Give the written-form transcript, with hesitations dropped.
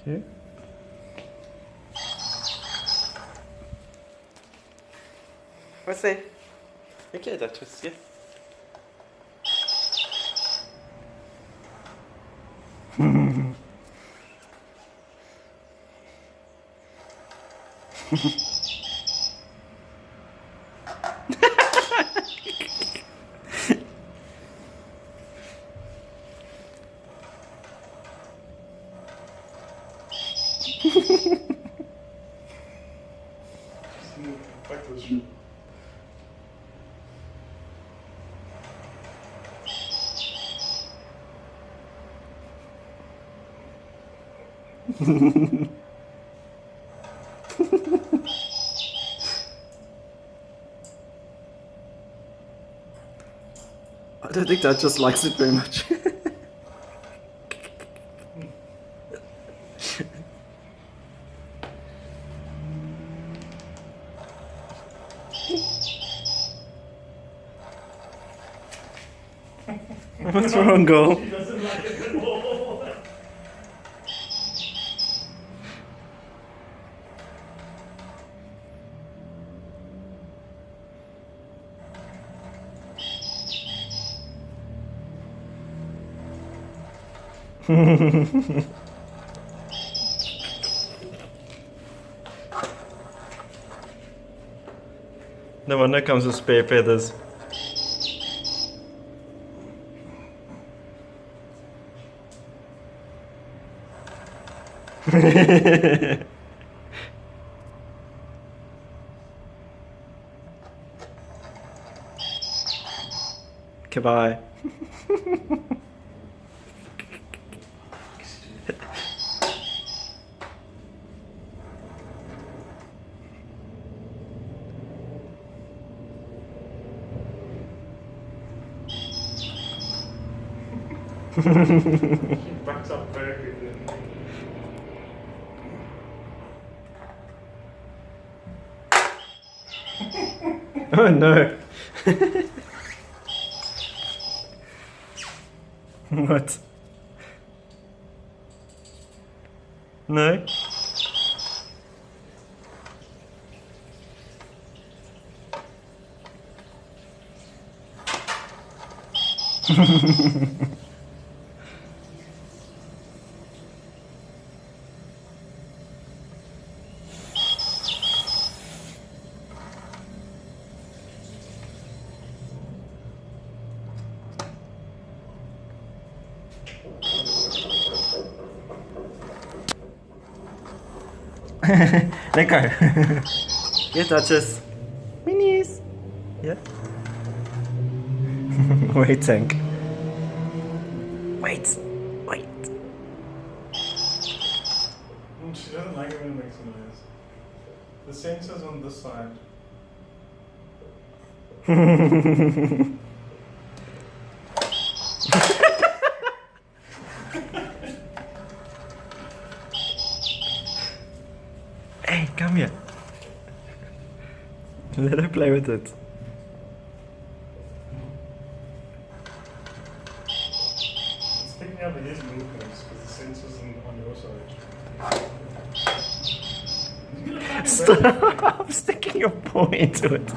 Okay. Você. Jakie to czeskie? Tak to się. I don't think Dad just likes it very much. What's wrong, Go? He doesn't like it at all. No wonder comes with spare feathers. Goodbye. He backs up very quickly. Oh no. What? No? Let go. Yes, Duchess. Minis. Yeah. Wait, Tank. Wait. Wait. She doesn't like it when it makes a noise. The sensor's on this side. Hey, come here. Let her play with it. It's picking up his movements because the sensor's on your side. Stop sticking your paw into it.